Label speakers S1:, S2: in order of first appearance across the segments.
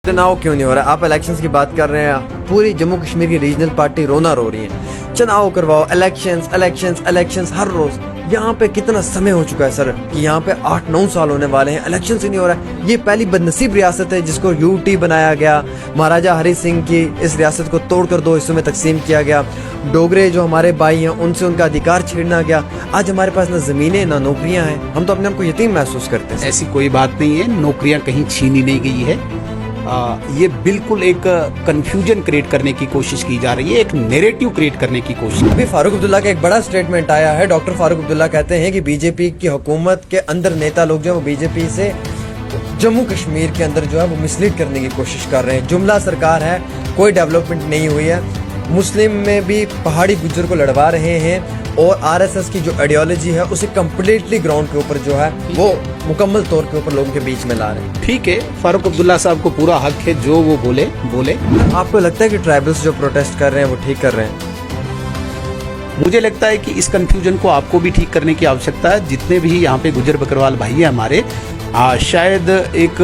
S1: चुनाव क्यों नहीं हो रहा? आप इलेक्शंस की बात कर रहे हैं, पूरी जम्मू कश्मीर की रीजनल पार्टी रोना रो रही है। चुनाव करवाओ, इलेक्शंस इलेक्शंस इलेक्शंस हर रोज। यहाँ पे कितना समय हो चुका है सर कि यहाँ पे 8-9 साल होने वाले हैं, इलेक्शन ही नहीं हो रहा है। ये पहली बदनसीब रियासत है जिसको यूटी बनाया गया। महाराजा हरि सिंह की इस रियासत को तोड़कर 2 हिस्सों में तकसीम किया गया। डोगरे जो हमारे भाई हैं उनसे उनका अधिकार छीनना गया। आज हमारे पास ना जमीनें ना नौकरियां हैं, हम तो अपने आप को यतीम महसूस करते हैं।
S2: ऐसी कोई बात नहीं है, नौकरियां कहीं छीनी नहीं गई है। ये बिल्कुल एक कंफ्यूजन क्रिएट करने की कोशिश की जा रही है, एक नैरेटिव क्रिएट करने की कोशिश।
S1: अभी फारूक अब्दुल्ला का एक बड़ा स्टेटमेंट आया है। डॉक्टर फारूक अब्दुल्ला कहते हैं कि बीजेपी की हुकूमत के अंदर नेता लोग जो है वो बीजेपी से जम्मू कश्मीर के अंदर जो है वो मिसलीड करने की कोशिश कर रहे हैं। जुमला सरकार है, कोई डेवलपमेंट नहीं हुई है। मुस्लिम में भी पहाड़ी गुज्जर को लड़वा रहे हैं और आरएसएस की जो आइडियोलॉजी है उसे कम्प्लीटली ग्राउंड के ऊपर जो है वो मुकम्मल तौर के ऊपर लोगों के बीच में ला रहे हैं।
S2: ठीक है, फारूक अब्दुल्ला साहब को पूरा हक है, जो वो बोले।
S1: आपको लगता है कि ट्राइबल्स जो प्रोटेस्ट कर रहे हैं वो ठीक कर रहे हैं?
S2: मुझे लगता है कि इस कंफ्यूजन को आपको भी ठीक करने की आवश्यकता है। जितने भी यहाँ पे गुजर बकरवाल भाई है हमारे, शायद एक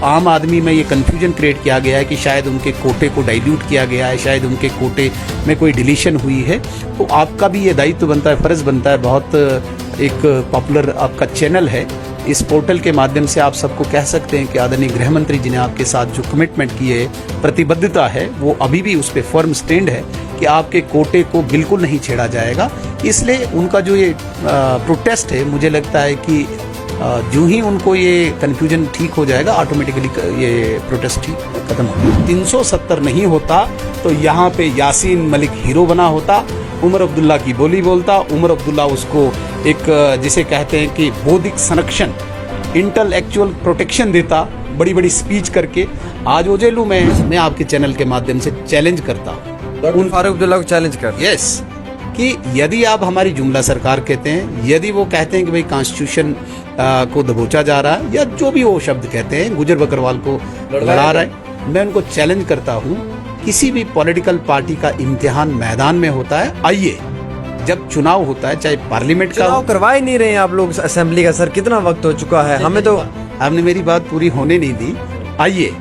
S2: आम आदमी में ये कंफ्यूजन क्रिएट किया गया है कि शायद उनके कोटे को डाइल्यूट किया गया है, शायद उनके कोटे में कोई डिलीशन हुई है। तो आपका भी ये दायित्व बनता है, फर्ज बनता है। बहुत एक पॉपुलर आपका चैनल है, इस पोर्टल के माध्यम से आप सबको कह सकते हैं कि आदरणीय गृह मंत्री जी ने आपके साथ जो कमिटमेंट की है, प्रतिबद्धता है, वो अभी भी उस पर फर्म स्टैंड है कि आपके कोटे को बिल्कुल नहीं छेड़ा जाएगा। इसलिए उनका जो ये प्रोटेस्ट है, मुझे लगता है कि जो ही उनको ये कंफ्यूजन ठीक हो जाएगा, ऑटोमेटिकली ये प्रोटेस्ट ठीक खत्म हो। 370 नहीं होता तो यहाँ पे यासीन मलिक हीरो बना होता, उमर अब्दुल्ला की बोली बोलता, उमर अब्दुल्ला उसको एक जिसे कहते हैं कि बौद्धिक संरक्षण, इंटेलेक्चुअल प्रोटेक्शन देता, बड़ी बड़ी स्पीच करके। आज ओजेलू में मैं आपके चैनल के माध्यम से चैलेंज करता हूँ,
S1: फारूक अब्दुल्ला को चैलेंज कर,
S2: यस, कि यदि आप हमारी जुमला सरकार कहते हैं, यदि वो कहते हैं कि भाई कॉन्स्टिट्यूशन को दबोचा जा रहा है, या जो भी वो शब्द कहते हैं, गुजर बकरवाल को लड़ा रहा है, मैं उनको चैलेंज करता हूँ। किसी भी पॉलिटिकल पार्टी का इम्तिहान मैदान में होता है। आइए, जब चुनाव होता है, चाहे पार्लियामेंट का,
S1: चुनाव करवा ही नहीं रहे हैं आप लोग असेंबली का। सर कितना वक्त हो चुका है, हमें तो
S2: आपने मेरी बात पूरी होने नहीं दी। आइए,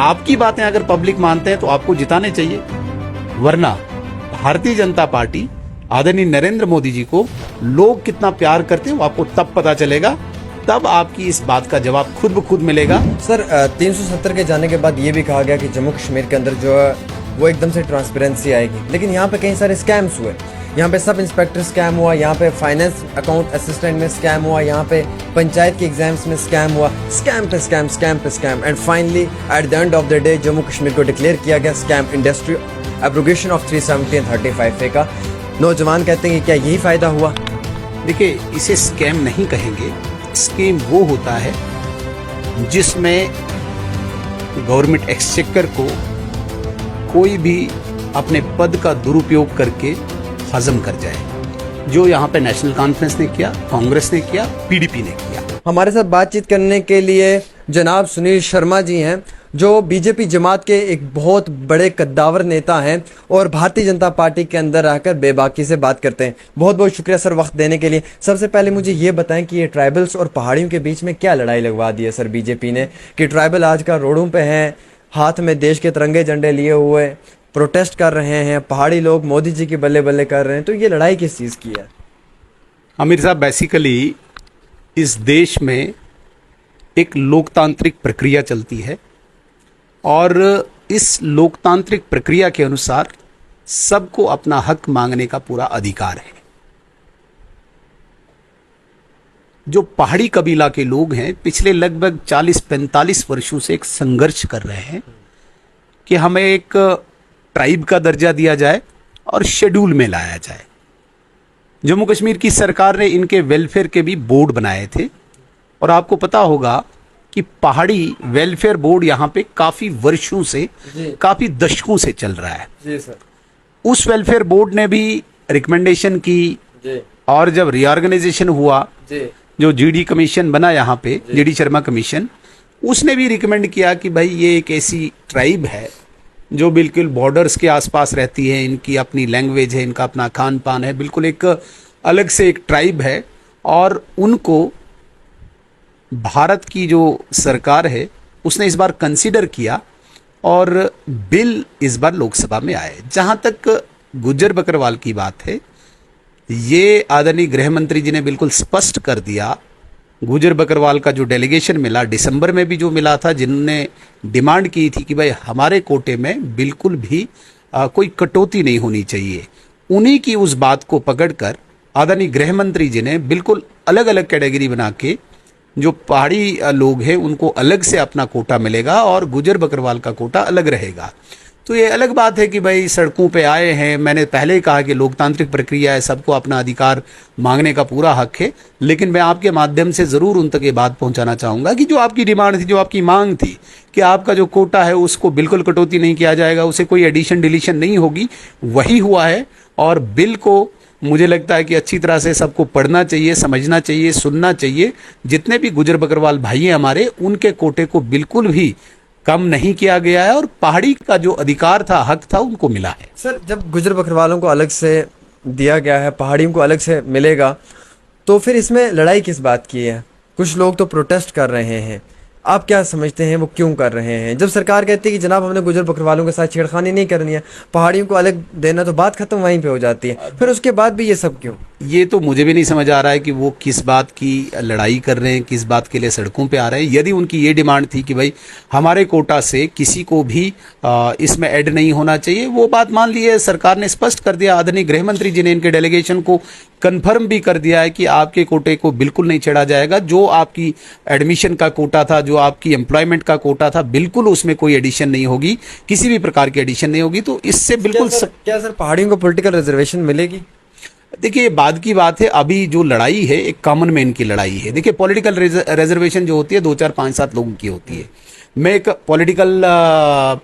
S2: आपकी बातें अगर पब्लिक मानते हैं तो आपको जिताने चाहिए, वरना भारतीय जनता पार्टी आदरणीय नरेंद्र मोदी जी को लोग कितना प्यार करते हैं वो आपको तब पता चलेगा, तब आपकी इस बात का जवाब खुद ब खुद मिलेगा।
S1: सर 370 के जाने के बाद ये भी कहा गया कि जम्मू कश्मीर के अंदर जो है वो एकदम से ट्रांसपेरेंसी आएगी, लेकिन यहाँ पे कई सारे स्कैम्स हुए। यहाँ पे सब इंस्पेक्टर स्कैम हुआ, यहाँ पे फाइनेंस अकाउंट असिस्टेंट में स्कैम हुआ, यहाँ पे पंचायत के एग्जाम्स में स्कैम हुआ। स्कैम पे स्कैम, स्कैम पे scam, and finally at the end of the day Jammu Kashmir को डिक्लेयर किया गया scam industry, abrogation of 370 and 35A का। नौजवान कहते हैं कि क्या यही फायदा हुआ?
S2: देखिए, इसे स्कैम नहीं कहेंगे। स्कीम वो होता है जिसमें गवर्नमेंट एक्सचेकर को कोई भी अपने पद का दुरुपयोग करके हजम कर जाए। जो यहाँ पे नेशनल कॉन्फ्रेंस ने किया, कांग्रेस ने किया, पीडीपी ने किया।
S1: हमारे साथ बातचीत करने के लिए जनाब सुनील शर्मा जी हैं, जो बीजेपी जमात के एक बहुत बड़े कद्दावर नेता हैं और भारतीय जनता पार्टी के अंदर रहकर बेबाकी से बात करते हैं। बहुत बहुत शुक्रिया सर वक्त देने के लिए। सबसे पहले मुझे ये बताएं कि ये ट्राइबल्स और पहाड़ियों के बीच में क्या लड़ाई लगवा दी है सर बीजेपी ने, कि ट्राइबल आज का रोडों पे हैं, हाथ में देश के तिरंगे झंडे लिए हुए प्रोटेस्ट कर रहे हैं, पहाड़ी लोग मोदी जी की बल्ले बल्ले कर रहे हैं, तो ये लड़ाई किस चीज़ की है?
S2: आमिर साहब, बेसिकली इस देश में एक लोकतांत्रिक प्रक्रिया चलती है और इस लोकतांत्रिक प्रक्रिया के अनुसार सबको अपना हक मांगने का पूरा अधिकार है। जो पहाड़ी कबीला के लोग हैं, पिछले लगभग 40-45 वर्षों से एक संघर्ष कर रहे हैं कि हमें एक ट्राइब का दर्जा दिया जाए और शेड्यूल में लाया जाए। जम्मू कश्मीर की सरकार ने इनके वेलफेयर के भी बोर्ड बनाए थे, और आपको पता होगा कि पहाड़ी वेलफेयर बोर्ड यहाँ पे काफी वर्षों से, काफी दशकों से चल रहा है।
S1: जी सर।
S2: उस वेलफेयर बोर्ड ने भी रिकमेंडेशन की
S1: जी।
S2: और जब रीऑर्गेनाइजेशन हुआ,
S1: जी।
S2: जो जीडी कमीशन बना यहाँ पे, जीडी शर्मा कमीशन, उसने भी रिकमेंड किया कि भाई ये एक ऐसी ट्राइब है जो बिल्कुल बॉर्डर्स के आसपास रहती है, इनकी अपनी लैंग्वेज है, इनका अपना खान पान है, बिल्कुल एक अलग से एक ट्राइब है, और उनको भारत की जो सरकार है उसने इस बार कंसीडर किया और बिल इस बार लोकसभा में आए। जहां तक गुज्जर बकरवाल की बात है, ये आदरणीय गृह मंत्री जी ने बिल्कुल स्पष्ट कर दिया। गुज्जर बकरवाल का जो डेलीगेशन मिला दिसंबर में भी जो मिला था, जिन्होंने डिमांड की थी कि भाई हमारे कोटे में बिल्कुल भी कोई कटौती नहीं होनी चाहिए, उन्हीं की उस बात को पकड़कर आदरणीय गृह मंत्री जी ने बिल्कुल अलग अलग कैटेगरी बना के जो पहाड़ी लोग हैं उनको अलग से अपना कोटा मिलेगा और गुज्जर बकरवाल का कोटा अलग रहेगा। तो ये अलग बात है कि भाई सड़कों पे आए हैं, मैंने पहले ही कहा कि लोकतांत्रिक प्रक्रिया है, सबको अपना अधिकार मांगने का पूरा हक है, लेकिन मैं आपके माध्यम से ज़रूर उन तक ये बात पहुंचाना चाहूँगा कि जो आपकी डिमांड थी, जो आपकी मांग थी कि आपका जो कोटा है उसको बिल्कुल कटौती नहीं किया जाएगा, उसे कोई एडिशन डिलीशन नहीं होगी, वही हुआ है। और बिल को मुझे लगता है कि अच्छी तरह से सबको पढ़ना चाहिए, समझना चाहिए, सुनना चाहिए। जितने भी गुज्जर बकरवाल भाई हैं हमारे, उनके कोटे को बिल्कुल भी कम नहीं किया गया है और पहाड़ी का जो अधिकार था, हक था, उनको मिला है।
S1: सर, जब गुज्जर बकरवालों को अलग से दिया गया है, पहाड़ियों को अलग से मिलेगा, तो फिर इसमें लड़ाई किस बात की है? कुछ लोग तो प्रोटेस्ट कर रहे हैं, आप क्या समझते हैं वो क्यों कर रहे हैं? जब सरकार कहती है कि जनाब हमने गुज्जर बकरवालों के साथ छेड़खानी नहीं करनी है, पहाड़ियों को अलग देना, तो बात खत्म वहीं पे हो जाती है, फिर उसके बाद भी ये सब क्यों?
S2: ये तो मुझे भी नहीं समझ आ रहा है कि वो किस बात की लड़ाई कर रहे हैं, किस बात के लिए सड़कों पे आ रहे हैं। यदि उनकी ये डिमांड थी कि भाई हमारे कोटा से किसी को भी इसमें ऐड नहीं होना चाहिए, वो बात मान ली है, सरकार ने स्पष्ट कर दिया। आदरणीय गृह मंत्री जी ने इनके डेलीगेशन को कंफर्म भी कर दिया है कि आपके कोटे को बिल्कुल नहीं छेड़ा जाएगा। जो आपकी एडमिशन का कोटा था, जो आपकी एम्प्लॉयमेंट का कोटा था, बिल्कुल उसमें कोई एडिशन नहीं होगी, किसी भी प्रकार की एडिशन नहीं होगी। तो इससे बिल्कुल
S1: क्या सर पहाड़ियों को पॉलिटिकल रिजर्वेशन मिलेगी?
S2: देखिए, बाद की बात है, अभी जो लड़ाई है एक कॉमन मैन की लड़ाई है। देखिए, पॉलिटिकल रिजर्वेशन जो होती है 2 4 5 7 लोगों की होती है। मैं एक पॉलिटिकल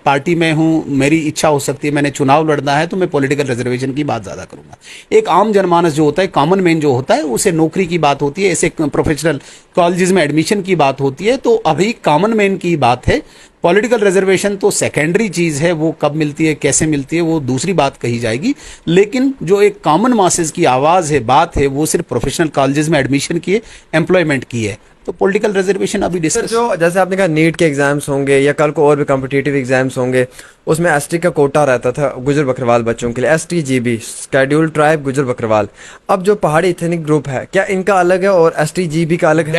S2: पार्टी में हूं, मेरी इच्छा हो सकती है, मैंने चुनाव लड़ना है तो मैं पॉलिटिकल रिजर्वेशन की बात ज़्यादा करूंगा। एक आम जनमानस जो होता है, कॉमन मैन जो होता है, उसे नौकरी की बात होती है, ऐसे प्रोफेशनल कॉलेजेस में एडमिशन की बात होती है। तो अभी कॉमन मैन की बात है। पॉलिटिकल रिजर्वेशन तो सेकेंडरी चीज़ है, वो कब मिलती है, कैसे मिलती है, वो दूसरी बात कही जाएगी। लेकिन जो एक कॉमन मासेस की आवाज़ है, बात है, वो सिर्फ प्रोफेशनल कॉलेजेस में एडमिशन की है, एम्प्लॉयमेंट की है। तो पॉलिटिकल रिजर्वेशन अभी डिस्कस,
S1: जो जैसे आपने कहा नीट के एग्जाम्स होंगे या कल को और भी कॉम्पिटिटिव एग्जाम्स होंगे, उसमें एसटी का कोटा रहता था गुजर बकरवाल बच्चों के लिए, STGB शेड्यूल्ड ट्राइब गुजर बकरवाल। अब जो पहाड़ी एथनिक ग्रुप है, क्या इनका अलग है और STGB का अलग है?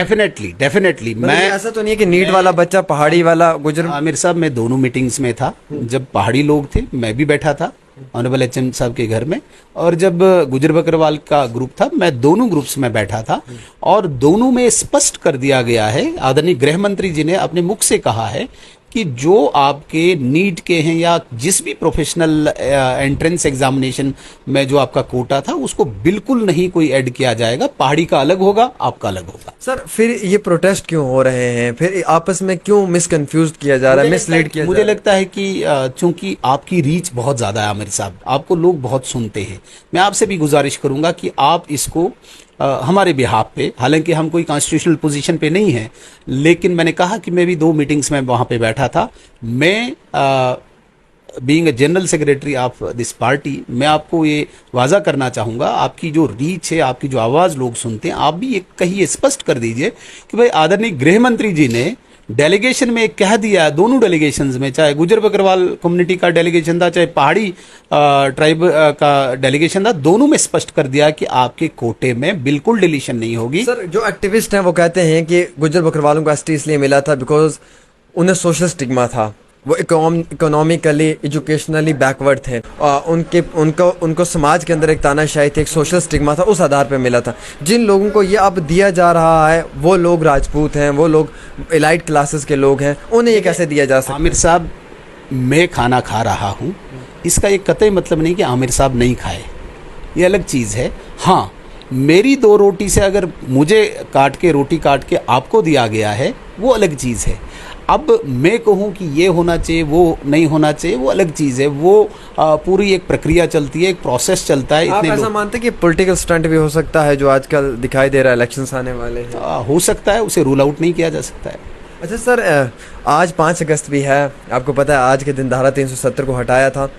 S2: डेफिनेटली
S1: मैं ऐसा तो नहीं है कि नीट वाला बच्चा पहाड़ी वाला गुजर।
S2: आमिर साहब, मैं दोनों मीटिंग्स में था। जब पहाड़ी लोग थे, मैं भी बैठा था ऑनरेबल HM साहब के घर में, और जब गुजर बकरवाल का ग्रुप था, मैं दोनों ग्रुप्स में बैठा था। और दोनों में स्पष्ट कर दिया गया है, आदरणीय गृह मंत्री जी ने अपने मुख से कहा है कि जो आपके नीट के हैं या जिस भी प्रोफेशनल एंट्रेंस एग्जामिनेशन में जो आपका कोटा था, उसको बिल्कुल नहीं कोई ऐड किया जाएगा। पहाड़ी का अलग होगा, आपका अलग होगा।
S1: सर, फिर ये प्रोटेस्ट क्यों हो रहे हैं? फिर आपस में क्यों मिसकंफ्यूज किया जा रहा है, मिसलीड किया जा रहा है?
S2: मुझे लगता है कि चूंकि आपकी रीच बहुत ज़्यादा है आमिर साहब, आपको लोग बहुत सुनते हैं। मैं आपसे भी गुजारिश करूंगा कि आप इसको हमारे बिहाफ पे, हालांकि हम कोई कॉन्स्टिट्यूशनल पोजीशन पे नहीं है, लेकिन मैंने कहा कि मैं भी 2 मीटिंग्स में वहाँ पे बैठा था। मैं being a general secretary of this party, मैं आपको ये वाजा करना चाहूँगा, आपकी जो रीच है, आपकी जो आवाज़ लोग सुनते हैं, आप भी ये कहिए, स्पष्ट कर दीजिए कि भाई आदरणीय गृह मंत्री जी ने डेलीगेशन में कह दिया, दोनों डेलीगेशंस में, चाहे गुजर बकरवाल कम्युनिटी का डेलीगेशन था, चाहे पहाड़ी ट्राइब का डेलीगेशन था, दोनों में स्पष्ट कर दिया कि आपके कोटे में बिल्कुल डिलीशन नहीं होगी।
S1: सर, जो एक्टिविस्ट हैं वो कहते हैं कि गुजर बकरवालों को ST इसलिए मिला था बिकॉज उन्हें सोशल स्टिग्मा था, वो इकोनॉमिकली एजुकेशनली बैकवर्ड थे, उनको समाज के अंदर एक तानाशाही थी, एक सोशल स्टिग्मा था, उस आधार पे मिला था। जिन लोगों को ये अब दिया जा रहा है, वो लोग राजपूत हैं, वो लोग एलाइट क्लासेस के लोग हैं, उन्हें ये कैसे दिया जा सकता?
S2: आमिर साहब, मैं खाना खा रहा हूँ, इसका एक कतई मतलब नहीं कि आमिर साहब नहीं खाए, ये अलग चीज़ है। हाँ, मेरी 2 रोटी से अगर मुझे रोटी काट के आपको दिया गया है, वो अलग चीज़ है। अब मैं कहूँ कि ये होना चाहिए, वो नहीं होना चाहिए, वो अलग चीज़ है। वो पूरी एक प्रक्रिया चलती है, एक प्रोसेस चलता है।
S1: आप ऐसा मानते हैं कि पॉलिटिकल स्टंट भी हो सकता है जो आजकल दिखाई दे रहा है, इलेक्शंस आने वाले हैं?
S2: हो सकता है, उसे रूल आउट नहीं किया जा सकता है।
S1: अच्छा सर, आज 5 अगस्त भी है, आपको पता है आज के दिन धारा 370 को हटाया था,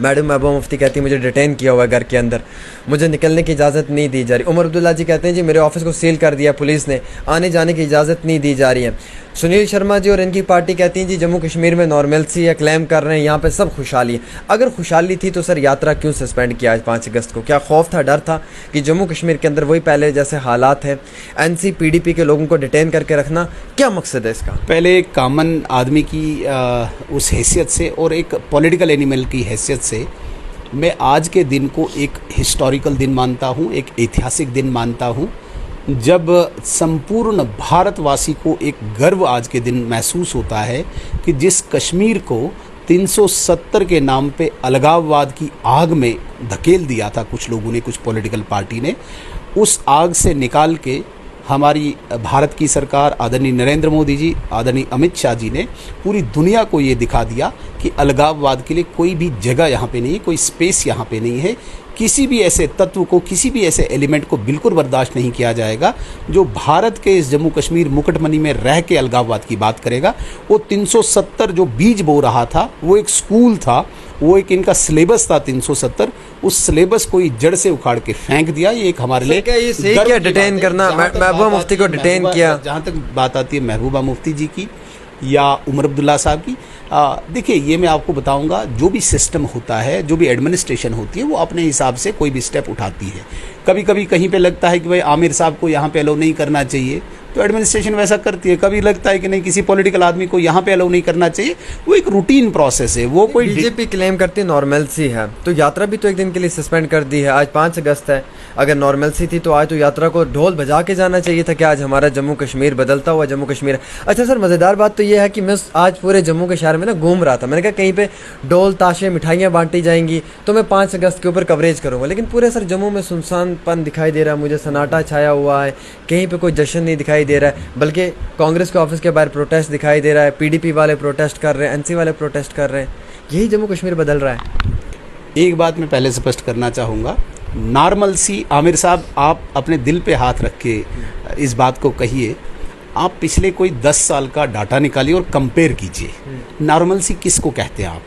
S1: मैडम महबूबा मुफ्ती कहती है मुझे डिटेन किया हुआ है घर के अंदर, मुझे निकलने की इजाज़त नहीं दी जा रही। उमर अब्दुल्ला जी कहते हैं जी मेरे ऑफिस को सील कर दिया पुलिस ने, आने जाने की इजाज़त नहीं दी जा रही है। सुनील शर्मा जी और इनकी पार्टी कहती हैं जी जम्मू कश्मीर में नॉर्मलसी है, क्लेम कर रहे हैं यहाँ पे सब खुशहाली है। अगर खुशहाली थी तो सर यात्रा क्यों सस्पेंड किया आज 5 अगस्त को? क्या खौफ था, डर था कि जम्मू कश्मीर के अंदर वही पहले जैसे हालात हैं, एनसी पीडीपी के लोगों को डिटेन करके रखना, क्या मकसद है इसका?
S2: पहले एक कॉमन आदमी की उस हैसियत से और एक पॉलिटिकल एनिमल की हैसियत से मैं आज के दिन को एक हिस्टोरिकल दिन मानता हूँ, एक ऐतिहासिक दिन मानता हूँ, जब संपूर्ण भारतवासी को एक गर्व आज के दिन महसूस होता है कि जिस कश्मीर को 370 के नाम पे अलगाववाद की आग में धकेल दिया था कुछ लोगों ने, कुछ पॉलिटिकल पार्टी ने, उस आग से निकाल के हमारी भारत की सरकार, आदरणीय नरेंद्र मोदी जी, आदरणीय अमित शाह जी ने पूरी दुनिया को ये दिखा दिया कि अलगाववाद के लिए कोई भी जगह यहाँ पे नहीं है, कोई स्पेस यहाँ पे नहीं है। किसी भी ऐसे तत्व को, किसी भी ऐसे एलिमेंट को बिल्कुल बर्दाश्त नहीं किया जाएगा जो भारत के इस जम्मू कश्मीर मुकुटमणि में रह के अलगाववाद की बात करेगा। वो 370 जो बीज बो रहा था, वो एक स्कूल था, वो एक इनका सिलेबस था 370, उस सिलेबस को ही जड़ से उखाड़ के फेंक दिया। ये एक हमारे लिए
S1: ये सही क्या डिटेन करना, महबूबा मुफ्ती को डिटेन किया?
S2: जहाँ तक बात आती है महबूबा मुफ्ती जी की या उमर अब्दुल्ला साहब की, देखिए ये मैं आपको बताऊंगा, जो भी सिस्टम होता है, जो भी एडमिनिस्ट्रेशन होती है, वो अपने हिसाब से कोई भी स्टेप उठाती है। कभी कभी कहीं पे लगता है कि भाई आमिर साहब को यहाँ पे अलाउ नहीं करना चाहिए, तो एडमिनिस्ट्रेशन वैसा करती है। कभी लगता है कि नहीं, किसी पॉलिटिकल आदमी को यहाँ पे अलाउ नहीं करना चाहिए, वो एक रूटीन प्रोसेस है। वो कोई
S1: बीजेपी क्लेम करती है नॉर्मलसी है, तो यात्रा भी तो एक दिन के लिए सस्पेंड कर दी है। आज 5 अगस्त है, अगर नॉर्मलसी थी तो आज तो यात्रा को ढोल बजा के जाना चाहिए था कि आज हमारा जम्मू कश्मीर बदलता हुआ जम्मू कश्मीर है। अच्छा सर, मज़ेदार बात तो ये है कि मैं आज पूरे जम्मू के शहर में ना घूम रहा था, मैंने कहा कहीं पे ढोल ताशे मिठाइयाँ बांटी जाएंगी तो मैं 5 अगस्त के ऊपर कवरेज करूँगा, लेकिन पूरे सर जम्मू में सुनसानपन दिखाई दे रहा है मुझे, सन्नाटा छाया हुआ है, कहीं पे कोई जश्न नहीं दिखाई दे रहा है, बल्कि कांग्रेस के ऑफिस के बाहर प्रोटेस्ट दिखाई दे रहा है, पीडीपी वाले प्रोटेस्ट कर रहे हैं, एनसी वाले प्रोटेस्ट कर रहे हैं। यही जम्मू कश्मीर बदल रहा है।
S2: एक बात मैं पहले स्पष्ट करना चाहूँगा, नॉर्मलसी, आमिर साहब आप अपने दिल पे हाथ रख के इस बात को कहिए, आप पिछले कोई 10 साल का डाटा निकालिए और कंपेयर कीजिए। नॉर्मलसी किसको कहते हैं आप?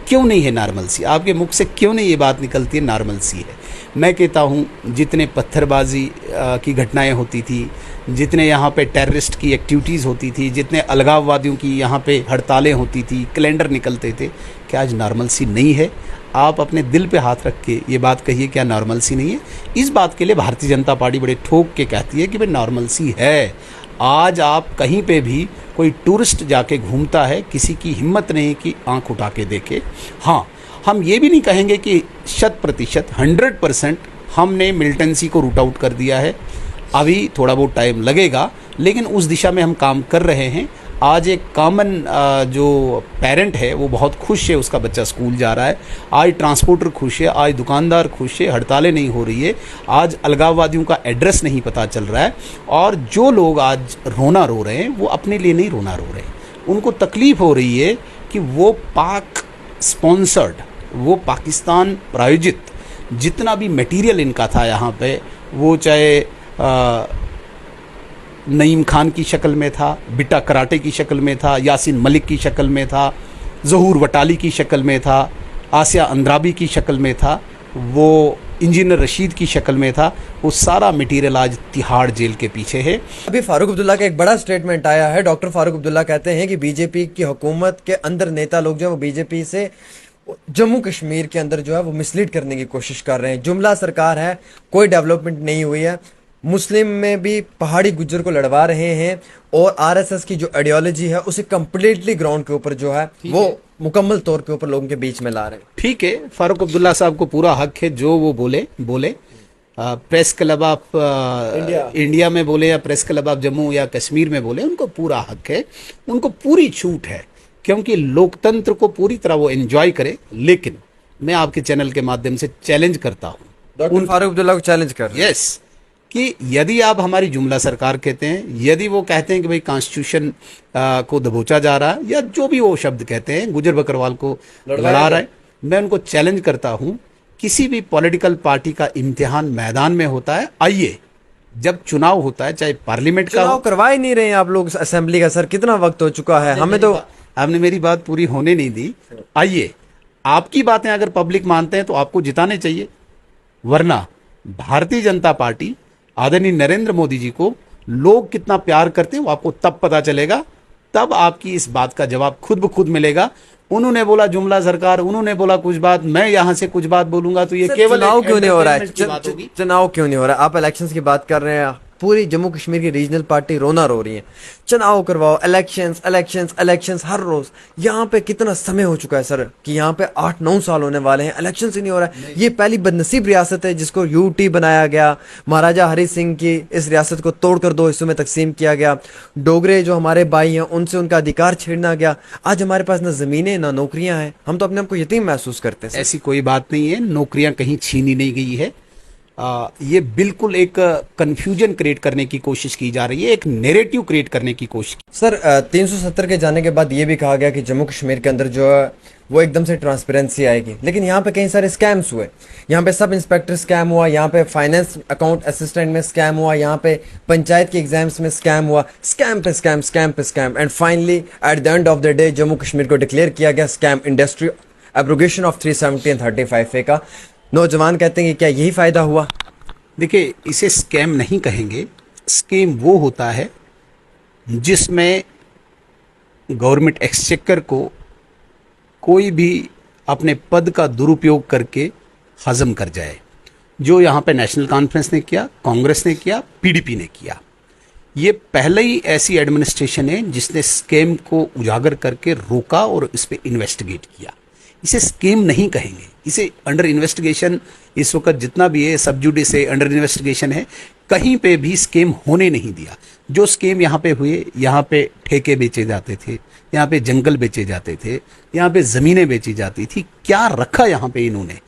S2: क्यों नहीं है नॉर्मलसी? आपके मुख से क्यों नहीं ये बात निकलती है नॉर्मलसी है? मैं कहता हूँ जितने पत्थरबाजी की घटनाएं होती थी, जितने यहाँ पे टेररिस्ट की एक्टिविटीज़ होती थी, जितने अलगाववादियों की यहाँ पे हड़तालें होती थी, कैलेंडर निकलते थे, क्या आज नॉर्मलसी नहीं है? आप अपने दिल पे हाथ रख के ये बात कहिए, क्या नॉर्मलसी नहीं है? इस बात के लिए भारतीय जनता पार्टी बड़े ठोक के कहती है कि भाई नॉर्मलसी है। आज आप कहीं पे भी कोई टूरिस्ट जाके घूमता है, किसी की हिम्मत नहीं कि आंख उठा के देखे। हाँ, हम ये भी नहीं कहेंगे कि 100%, 100% हमने मिलिटेंसी को रूट आउट कर दिया है। अभी थोड़ा बहुत टाइम लगेगा, लेकिन उस दिशा में हम काम कर रहे हैं। आज एक कॉमन जो पेरेंट है वो बहुत खुश है, उसका बच्चा स्कूल जा रहा है। आज ट्रांसपोर्टर खुश है, आज दुकानदार खुश है, हड़तालें नहीं हो रही है, आज अलगाववादियों का एड्रेस नहीं पता चल रहा है। और जो लोग आज रोना रो रहे हैं वो अपने लिए नहीं रोना रो रहे हैं, उनको तकलीफ़ हो रही है कि वो पाक स्पॉन्सर्ड, वो पाकिस्तान प्रायोजित जितना भी मटेरियल इनका था यहाँ पे, वो चाहे नईम खान की शक्ल में था, बिट्टा कराटे की शक्ल में था, यासिन मलिक की शक्ल में था, ज़हूर वटाली की शक्ल में था, आसिया अंद्राबी की शक्ल में था, वो इंजीनियर रशीद की शक्ल में था, वो सारा मटेरियल आज तिहाड़ जेल के पीछे है।
S1: अभी फारूक अब्दुल्ला का एक बड़ा स्टेटमेंट आया है। डॉक्टर फारूक अब्दुल्ला कहते हैं कि बीजेपी की हुकूमत के अंदर नेता लोग जो है वो बीजेपी से जम्मू कश्मीर के अंदर जो है वो मिसलीड करने की कोशिश कर रहे हैं। जुमला सरकार है, कोई डेवलपमेंट नहीं हुई है, मुस्लिम में भी पहाड़ी गुज्जर को लड़वा रहे हैं, और आरएसएस की जो आइडियोलॉजी है उसे कंप्लीटली ग्राउंड के ऊपर जो है वो मुकम्मल तौर के ऊपर लोगों के बीच में ला रहे हैं।
S2: ठीक है, फारूक अब्दुल्ला साहब को पूरा हक है, जो वो बोले। प्रेस क्लब ऑफ इंडिया में बोले या प्रेस क्लब ऑफ जम्मू या कश्मीर में बोले, उनको पूरा हक है, उनको पूरी छूट है, क्योंकि लोकतंत्र को पूरी तरह वो एंजॉय करे। लेकिन मैं आपके चैनल के माध्यम से चैलेंज करता हूँ,
S1: डॉक्टर फारूक अब्दुल्ला को चैलेंज कर रहे हैं।
S2: यस, कि यदि आप हमारी जुमला सरकार कहते हैं, यदि वो कहते हैं कि भाई कॉन्स्टिट्यूशन को दबोचा जा रहा है, या जो भी वो शब्द कहते हैं, गुजर बकरवाल को लड़ा रहा है, मैं उनको चैलेंज करता हूं, किसी भी पॉलिटिकल पार्टी का इम्तिहान मैदान में होता है। आइए, जब चुनाव होता है, चाहे पार्लियामेंट का
S1: चुनाव करवा ही नहीं रहे हैं आप लोग असेंबली का। सर कितना वक्त हो चुका है, हमें तो
S2: आपने मेरी बात पूरी होने नहीं दी। आइए, आपकी बातें अगर पब्लिक मानते हैं तो आपको जिताने चाहिए, वरना भारतीय जनता पार्टी आदरणीय नरेंद्र मोदी जी को लोग कितना प्यार करते हैं वो आपको तब पता चलेगा, तब आपकी इस बात का जवाब खुद ब खुद मिलेगा। उन्होंने बोला जुमला सरकार, उन्होंने बोला कुछ बात, मैं यहां से कुछ बात बोलूंगा तो ये केवल
S1: चुनाव क्यों नहीं हो रहा है?
S2: entertainment की बात होगी।
S1: चुनाव क्यों नहीं हो रहा है? आप इलेक्शंस की बात कर रहे हैं, पूरी जम्मू कश्मीर की रीजनल पार्टी रोना रो रही है। चुनाव करवाओ, इलेक्शंस इलेक्शंस इलेक्शंस हर रोज। यहाँ पे कितना समय हो चुका है सर कि यहाँ पे 8-9 साल होने वाले हैं, इलेक्शंस ही नहीं हो रहा है। ये पहली बदनसीब रियासत है जिसको यूटी बनाया गया। महाराजा हरि सिंह की इस रियासत को तोड़कर 2 हिस्सों में तकसीम किया गया। डोगरे जो हमारे भाई हैं उनसे उनका अधिकार छीनना गया। आज हमारे पास ना जमीनें ना नौकरियां हैं, हम तो अपने आप को यतीम महसूस करते हैं।
S2: ऐसी कोई बात नहीं है, नौकरियां कहीं छीनी नहीं गई है। ये बिल्कुल एक कंफ्यूजन क्रिएट करने की कोशिश की जा रही है, एक नैरेटिव क्रिएट करने की कोशिश।
S1: सर 370 के जाने के बाद ये भी कहा गया कि जम्मू कश्मीर के अंदर जो है वो एकदम से ट्रांसपेरेंसी आएगी, लेकिन यहाँ पे कई सारे स्कैम्स हुए। यहाँ पे सब इंस्पेक्टर स्कैम हुआ, यहाँ पे फाइनेंस अकाउंट असिस्टेंट में स्कैम हुआ, यहाँ पे पंचायत के एग्जाम्स में स्कैम हुआ। स्कैम पे स्कैम, स्कैम पे scam, and finally at the end of the day Jammu Kashmir को डिक्लेयर किया गया scam industry, abrogation of 370 and 35A का। नौजवान कहते हैं कि क्या यही फायदा हुआ?
S2: देखिए, इसे स्कैम नहीं कहेंगे। स्कीम वो होता है जिसमें गवर्नमेंट एक्सचेकर को कोई भी अपने पद का दुरुपयोग करके हजम कर जाए, जो यहाँ पे नेशनल कॉन्फ्रेंस ने किया, कांग्रेस ने किया, पीडीपी ने किया। ये पहले ही ऐसी एडमिनिस्ट्रेशन है जिसने स्कैम को उजागर करके रोका और इस पे इन्वेस्टिगेट किया। इसे स्कीम नहीं कहेंगे, इसे अंडर इन्वेस्टिगेशन इस वक्त जितना भी है, सब जुडिस है, अंडर इन्वेस्टिगेशन है। कहीं पे भी स्कीम होने नहीं दिया। जो स्कीम यहाँ पे हुए, यहाँ पे ठेके बेचे जाते थे, यहाँ पे जंगल बेचे जाते थे, यहाँ पे जमीनें बेची जाती थी। क्या रखा यहाँ पे इन्होंने?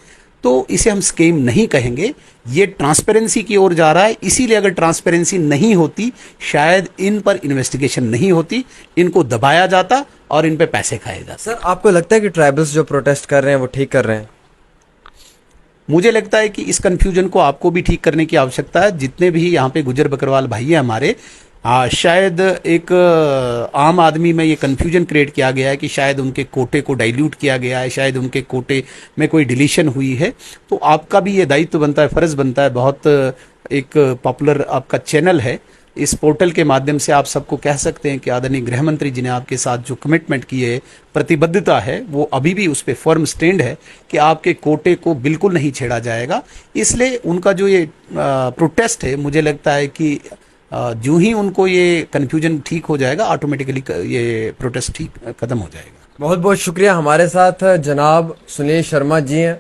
S2: तो इसे हम स्कीम नहीं कहेंगे, ये ट्रांसपेरेंसी की ओर जा रहा है। इसीलिए अगर ट्रांसपेरेंसी नहीं होती, शायद इन पर इन्वेस्टिगेशन नहीं होती, इनको दबाया जाता और इन पे पैसे खाए जाते।
S1: सर आपको लगता है कि ट्राइबल्स जो प्रोटेस्ट कर रहे हैं वो ठीक कर रहे हैं?
S2: मुझे लगता है कि इस कंफ्यूजन को आपको भी ठीक करने की आवश्यकता है। जितने भी यहाँ पे गुजर बकरवाल भाई हैं हमारे, शायद एक आम आदमी में ये कंफ्यूजन क्रिएट किया गया है कि शायद उनके कोटे को डाइल्यूट किया गया है, शायद उनके कोटे में कोई डिलीशन हुई है। तो आपका भी ये दायित्व बनता है, फर्ज बनता है। बहुत एक पॉपुलर आपका चैनल है, इस पोर्टल के माध्यम से आप सबको कह सकते हैं कि आदरणीय गृह मंत्री जी ने आपके साथ जो कमिटमेंट की है, प्रतिबद्धता है, वो अभी भी उस पर फर्म स्टैंड है कि आपके कोटे को बिल्कुल नहीं छेड़ा जाएगा। इसलिए उनका जो ये प्रोटेस्ट है, मुझे लगता है कि जो ही उनको ये कन्फ्यूजन ठीक हो जाएगा, ऑटोमेटिकली ये प्रोटेस्ट ठीक खत्म हो जाएगा।
S1: बहुत बहुत शुक्रिया। हमारे साथ जनाब सुनील शर्मा जी हैं,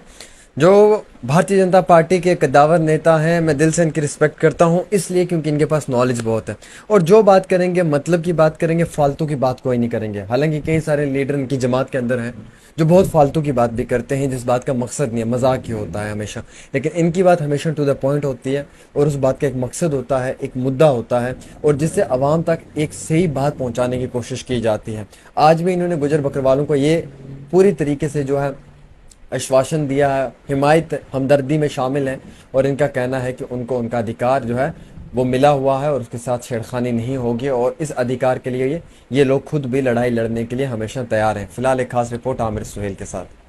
S1: जो भारतीय जनता पार्टी के कद्दावर नेता हैं। मैं दिल से इनकी रिस्पेक्ट करता हूं, इसलिए क्योंकि इनके पास नॉलेज बहुत है और जो बात करेंगे मतलब की बात करेंगे, फालतू की बात कोई नहीं करेंगे। हालांकि कई सारे लीडर इनकी जमात के अंदर हैं जो बहुत फालतू की बात भी करते हैं, जिस बात का मकसद नहीं है, मजाक ही होता है हमेशा। लेकिन इनकी बात हमेशा टू द पॉइंट होती है और उस बात का एक मकसद होता है, एक मुद्दा होता है, और जिससे आवाम तक एक सही बात पहुँचाने की कोशिश की जाती है। आज भी इन्होंने गुजर बकरवालों को ये पूरी तरीके से जो है आश्वासन दिया है, हिमायत हमदर्दी में शामिल हैं, और इनका कहना है कि उनको उनका अधिकार जो है वो मिला हुआ है और उसके साथ छेड़खानी नहीं होगी, और इस अधिकार के लिए ये लोग खुद भी लड़ाई लड़ने के लिए हमेशा तैयार हैं। फिलहाल एक खास रिपोर्ट आमिर सुहेल के साथ।